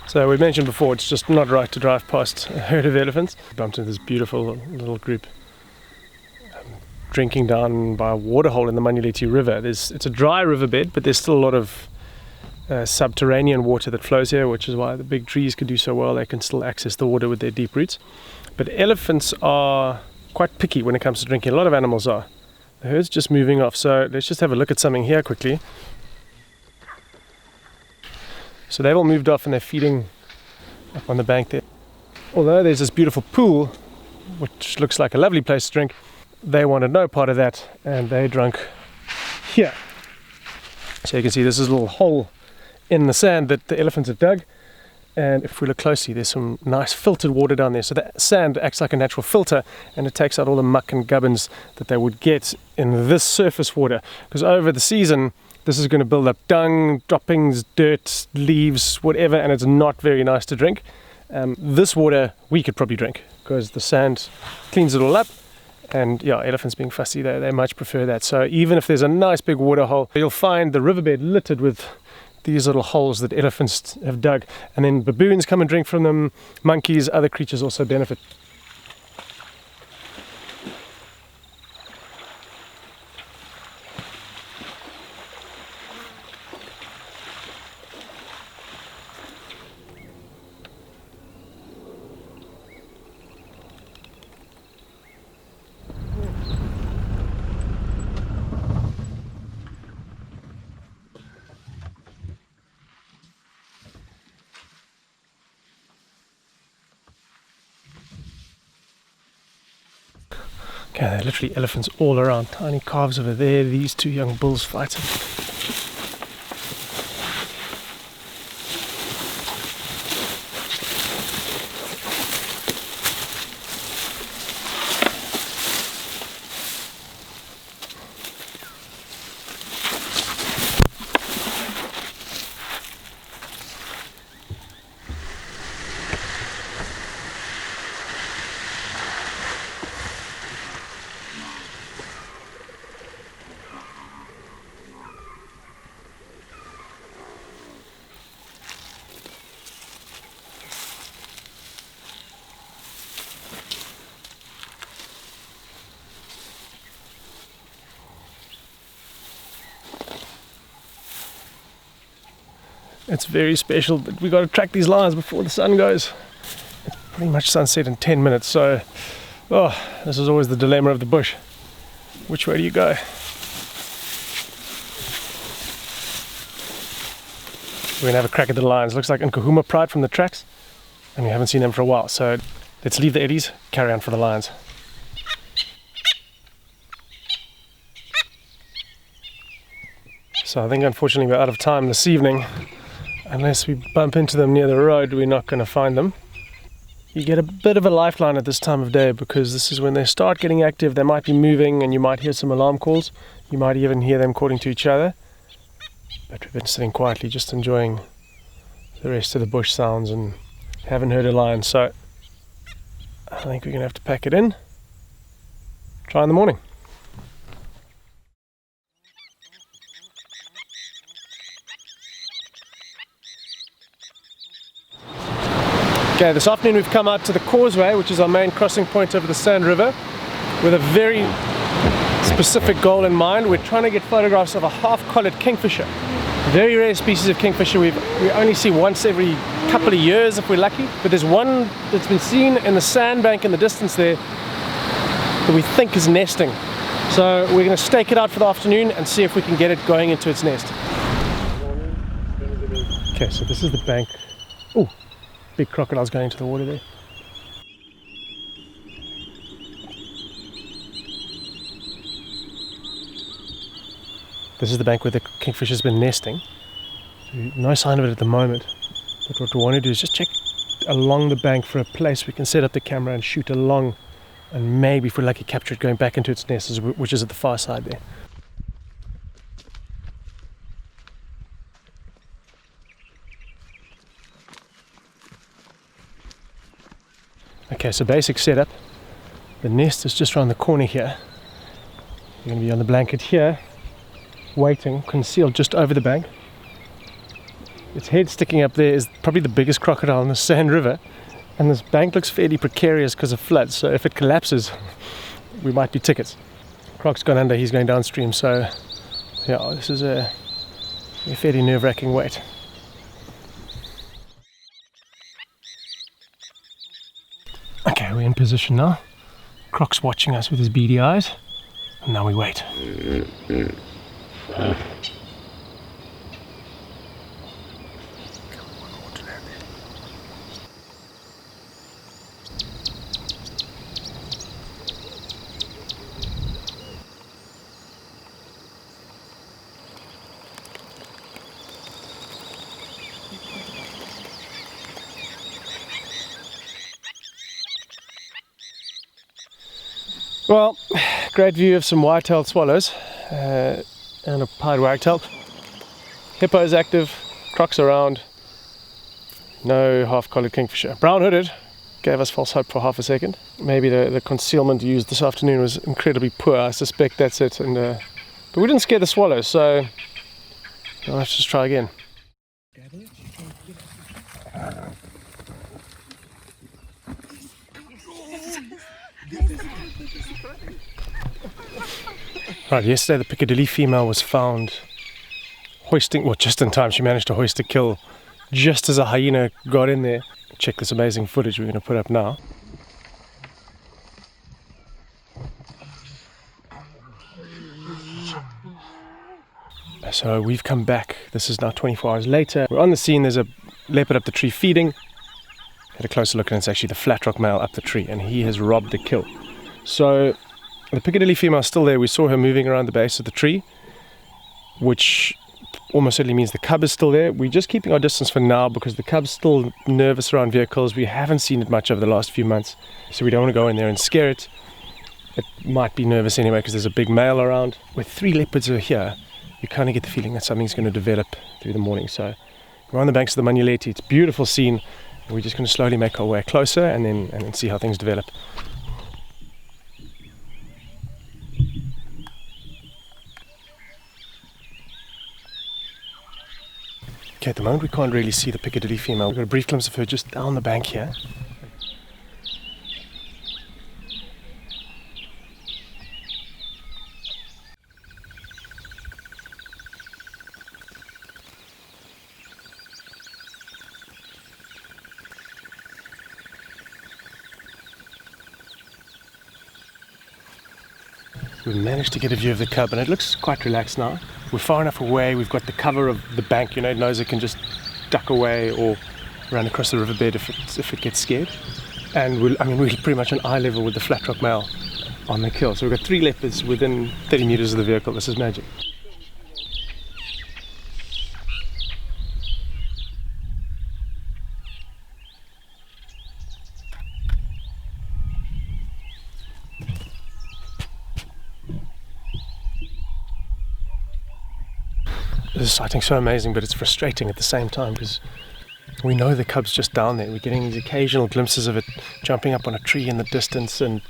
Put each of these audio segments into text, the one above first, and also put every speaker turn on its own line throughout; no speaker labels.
So we mentioned before, it's just not right to drive past a herd of elephants. We bumped into this beautiful little group drinking down by a waterhole in the Londolozi river. It's a dry riverbed, but there's still a lot of subterranean water that flows here, which is why the big trees could do so well. They can still access the water with their deep roots. But elephants are quite picky when it comes to drinking. A lot of animals are. The herd's just moving off, so let's just have a look at something here quickly. So they've all moved off and they're feeding up on the bank there. Although there's this beautiful pool, which looks like a lovely place to drink, they wanted no part of that and they drank here. So you can see this is a little hole in the sand that the elephants have dug, and if we look closely there's some nice filtered water down there. So the sand acts like a natural filter and it takes out all the muck and gubbins that they would get in this surface water, because over the season this is going to build up dung, droppings, dirt, leaves, whatever, and it's not very nice to drink. This water we could probably drink because the sand cleans it all up. And yeah, elephants being fussy, they much prefer that. So even if there's a nice big water hole, you'll find the riverbed littered with these little holes that elephants have dug. And then baboons come and drink from them, monkeys, other creatures also benefit. Okay, there are literally elephants all around. Tiny calves over there, these two young bulls fighting. It's very special, but we got to track these lions before the sun goes. It's pretty much sunset in 10 minutes, so this is always the dilemma of the bush. Which way do you go? We're gonna have a crack at the lions. Looks like Nkahuma pried from the tracks, and we haven't seen them for a while, so let's leave the eddies, carry on for the lions. So I think unfortunately we're out of time this evening. Unless we bump into them near the road, we're not going to find them. You get a bit of a lifeline at this time of day because this is when they start getting active. They might be moving and you might hear some alarm calls. You might even hear them calling to each other. But we've been sitting quietly just enjoying the rest of the bush sounds and haven't heard a lion. So I think we're going to have to pack it in. Try in the morning. Okay, this afternoon we've come out to the causeway, which is our main crossing point over the Sand River, with a very specific goal in mind. We're trying to get photographs of a half-collared kingfisher. Very rare species of kingfisher. We only see once every couple of years if we're lucky, but there's one that's been seen in the sandbank in the distance there that we think is nesting. So we're going to stake it out for the afternoon and see if we can get it going into its nest. Okay, so this is the bank. Oh, big crocodiles going into the water there. This is the bank where the kingfisher's been nesting. So no sign of it at the moment. But what we want to do is just check along the bank for a place we can set up the camera and shoot along, and maybe if we're lucky capture it going back into its nest, which is at the far side there. Okay, so basic setup. The nest is just around the corner here. You're going to be on the blanket here, waiting, concealed just over the bank. its head sticking up there is probably the biggest crocodile in the Sand River, and this bank looks fairly precarious because of floods, so if it collapses we might be tickets. Croc's gone under, he's going downstream, so yeah, this is a fairly nerve-wracking wait. Okay, we're in position now. Croc's watching us with his beady eyes, and now we wait. Well, great view of some white-tailed swallows and a pied wagtail. Hippo is active, croc's around, no half-collared kingfisher. Brown-hooded gave us false hope for half a second. Maybe the concealment used this afternoon was incredibly poor, I suspect that's it. But we didn't scare the swallows, so let's just try again. Right, yesterday the Piccadilly female was found hoisting, well, just in time. She managed to hoist a kill just as a hyena got in there. Check this amazing footage we're going to put up now. So we've come back, this is now 24 hours later. We're on the scene, there's a leopard up the tree feeding. Had a closer look and it's actually the flat rock male up the tree, and he has robbed the kill. So the Piccadilly female is still there. We saw her moving around the base of the tree, which almost certainly means the cub is still there. We're just keeping our distance for now because the cub's still nervous around vehicles. We haven't seen it much over the last few months, so we don't want to go in there and scare it. It might be nervous anyway because there's a big male around. With 3 leopards are here, you kind of get the feeling that something's going to develop through the morning. So we're on the banks of the Manuleti. It's a beautiful scene. We're just going to slowly make our way closer and then see how things develop. Okay, at the moment we can't really see the Piccadilly female. We've got a brief glimpse of her just down the bank here. We've managed to get a view of the cub and it looks quite relaxed now. We're far enough away, we've got the cover of the bank, it knows it can just duck away or run across the riverbed if it gets scared. And we're pretty much on eye level with the flat rock male on the kill. So we've got 3 leopards within 30 meters of the vehicle. This is magic. This sighting's so amazing, but it's frustrating at the same time because we know the cub's just down there. We're getting these occasional glimpses of it jumping up on a tree in the distance, and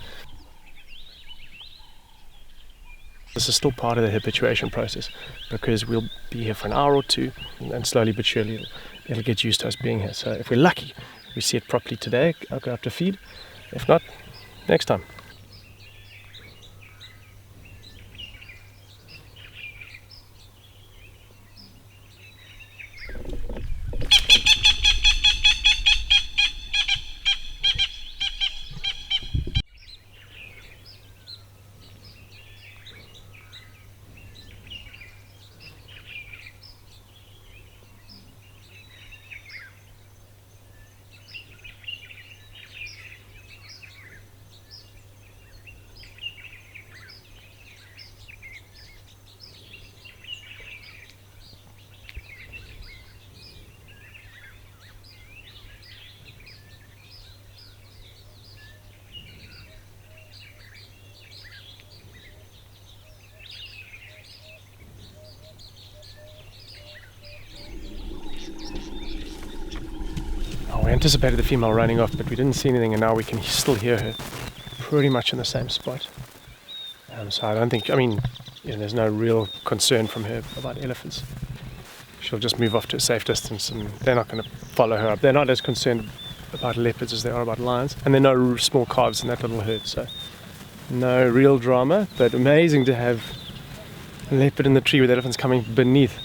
this is still part of the habituation process because we'll be here for an hour or two and slowly but surely it'll get used to us being here. So if we're lucky, we see it properly today, I'll go up to feed. If not, next time. We anticipated the female running off, but we didn't see anything, and now we can still hear her pretty much in the same spot. So I don't think, there's no real concern from her about elephants. she'll just move off to a safe distance, and they're not going to follow her up. They're not as concerned about leopards as they are about lions, and there are no small calves in that little herd, so no real drama, but amazing to have a leopard in the tree with elephants coming beneath.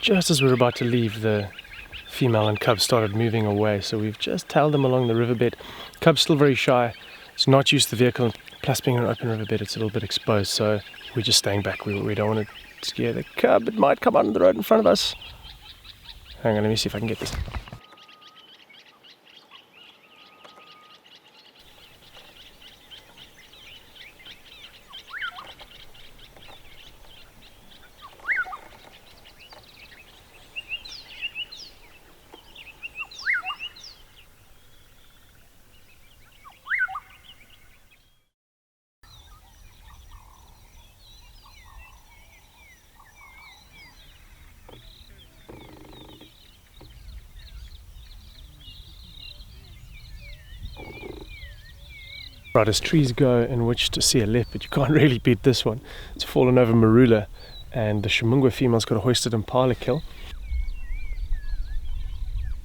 Just as we were about to leave, the female and cub started moving away, so we've just tailed them along the riverbed. Cub's still very shy, it's not used to the vehicle, plus being an open riverbed it's a little bit exposed, so we're just staying back. We don't want to scare the cub, it might come out on the road in front of us. Hang on, let me see if I can get this. Right, as trees go in which to see a leopard, you can't really beat this one. It's a fallen over marula, and the Shumungwe female's got a hoisted impala kill.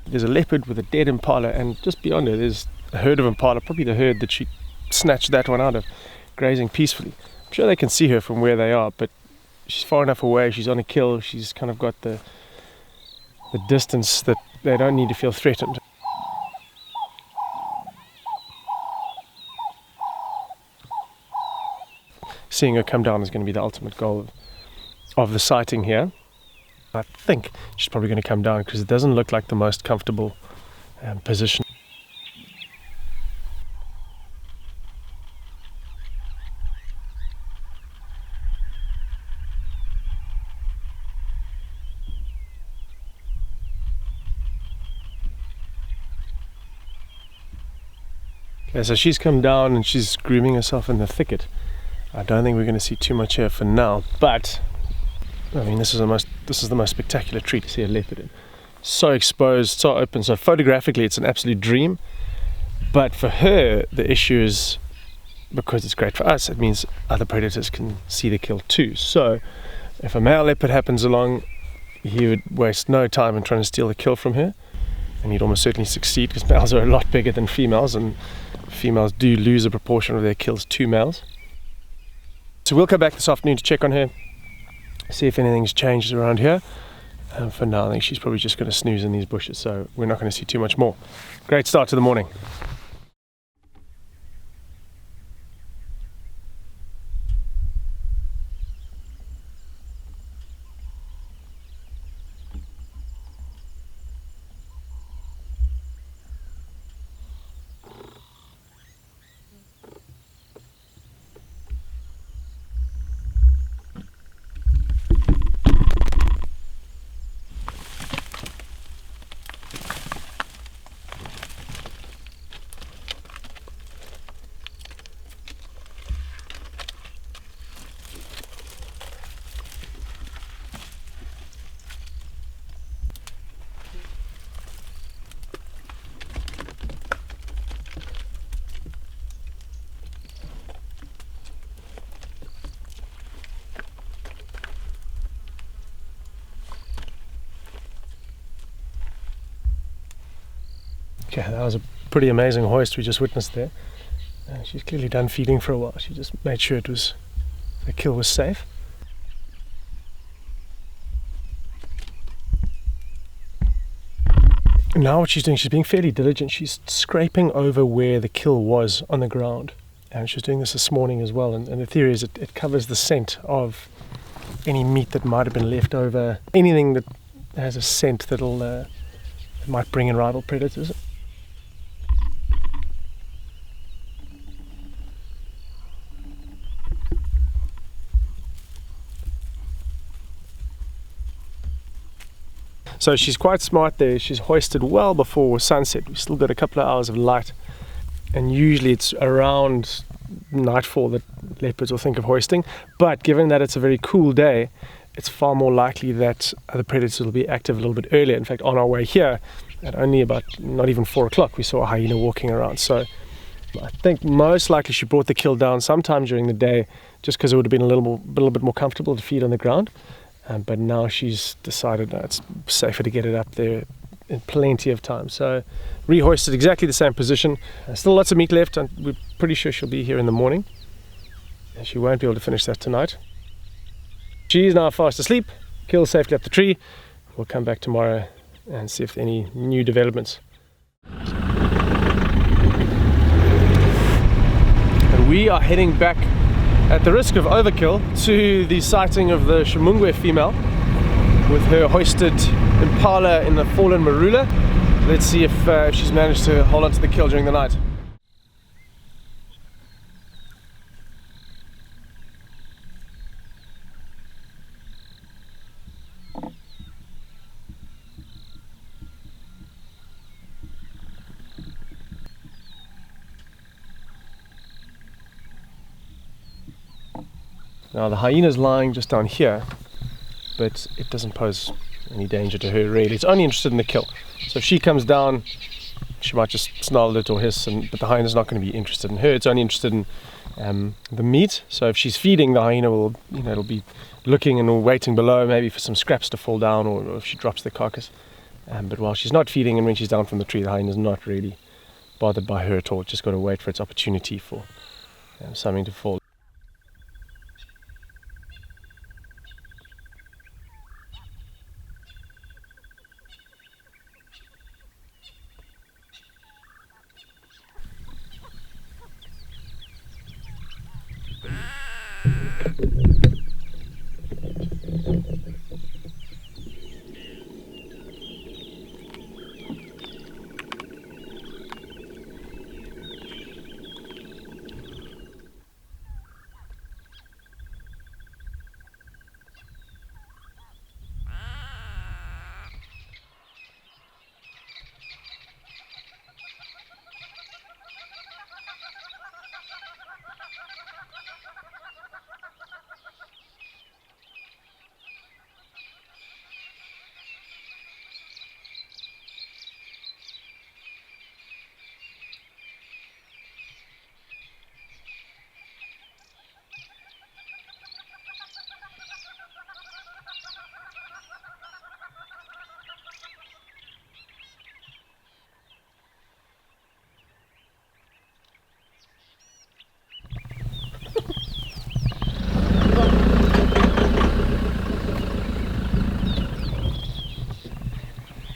There's a leopard with a dead impala, and just beyond her there's a herd of impala, probably the herd that she snatched that one out of, grazing peacefully. I'm sure they can see her from where they are, but she's far enough away, she's on a kill, she's kind of got the distance that they don't need to feel threatened. Seeing her come down is going to be the ultimate goal of the sighting here. I think she's probably going to come down because it doesn't look like the most comfortable position. Okay, so she's come down and she's grooming herself in the thicket. I don't think we're going to see too much here for now, but I mean this is the most spectacular treat to see a leopard in. So exposed, so open, so photographically it's an absolute dream, but for her the issue is, because it's great for us, it means other predators can see the kill too. So if a male leopard happens along, he would waste no time in trying to steal the kill from her, and he'd almost certainly succeed because males are a lot bigger than females, and females do lose a proportion of their kills to males. So we'll come back this afternoon to check on her, see if anything's changed around here. For now I think she's probably just going to snooze in these bushes, so we're not going to see too much more. Great start to the morning. Okay, that was a pretty amazing hoist we just witnessed there. She's clearly done feeding for a while. She just made sure the kill was safe. Now what she's doing, she's being fairly diligent. She's scraping over where the kill was on the ground. And she was doing this morning as well. And the theory is it covers the scent of any meat that might have been left over. Anything that has a scent that might bring in rival predators. So she's quite smart there. She's hoisted well before sunset. We've still got a couple of hours of light, and usually it's around nightfall that leopards will think of hoisting, but given that it's a very cool day, it's far more likely that the predators will be active a little bit earlier. In fact, on our way here at only about not even 4 o'clock we saw a hyena walking around. So I think most likely she brought the kill down sometime during the day just because it would have been a little bit more comfortable to feed on the ground. But now she's decided that it's safer to get it up there in plenty of time. So rehoisted exactly the same position. Still lots of meat left, and we're pretty sure she'll be here in the morning. And she won't be able to finish that tonight. She's now fast asleep, killed safely up the tree. We'll come back tomorrow and see if there are any new developments. And we are heading back at the risk of overkill to the sighting of the Shimungwe female with her hoisted impala in the fallen marula. Let's see if she's managed to hold on to the kill during the night. Now the hyena's lying just down here, but it doesn't pose any danger to her really. It's only interested in the kill. So if she comes down, she might just snarl it or hiss, but the hyena's not going to be interested in her. It's only interested in the meat. So if she's feeding, the hyena will, it'll be looking and waiting below, maybe for some scraps to fall down, or if she drops the carcass. But while she's not feeding and when she's down from the tree, the hyena's not really bothered by her at all. It's just got to wait for its opportunity for something to fall.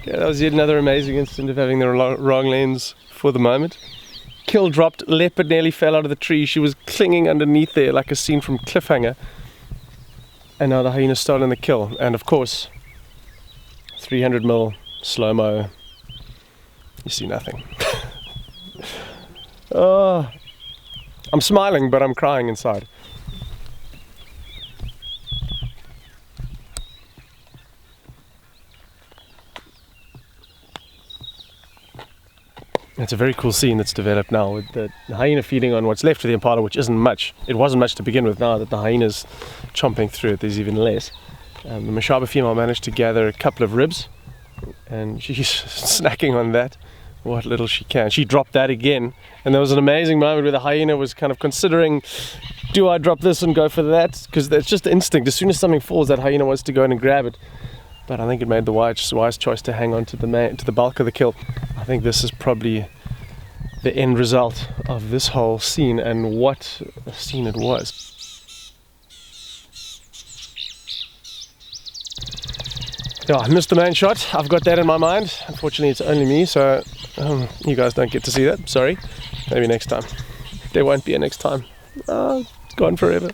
Yeah, that was yet another amazing incident of having the wrong lens for the moment. Kill dropped, leopard nearly fell out of the tree. She was clinging underneath there like a scene from Cliffhanger. And now the hyena's stolen the kill. And of course, 300mm slow-mo, you see nothing. Oh, I'm smiling, but I'm crying inside. It's a very cool scene that's developed now with the hyena feeding on what's left of the impala, which isn't much. It wasn't much to begin with. Now that the hyena's chomping through it, there's even less. The Mashaba female managed to gather a couple of ribs, and she's snacking on that, what little she can. She dropped that again, and there was an amazing moment where the hyena was kind of considering, do I drop this and go for that? Because it's just instinct. As soon as something falls, that hyena wants to go in and grab it. But I think it made the wise choice to hang on to the bulk of the kill. I think this is probably the end result of this whole scene, and what a scene it was. Yeah, I missed the main shot. I've got that in my mind. Unfortunately, it's only me, so you guys don't get to see that. Sorry. Maybe next time. There won't be a next time. It's gone forever.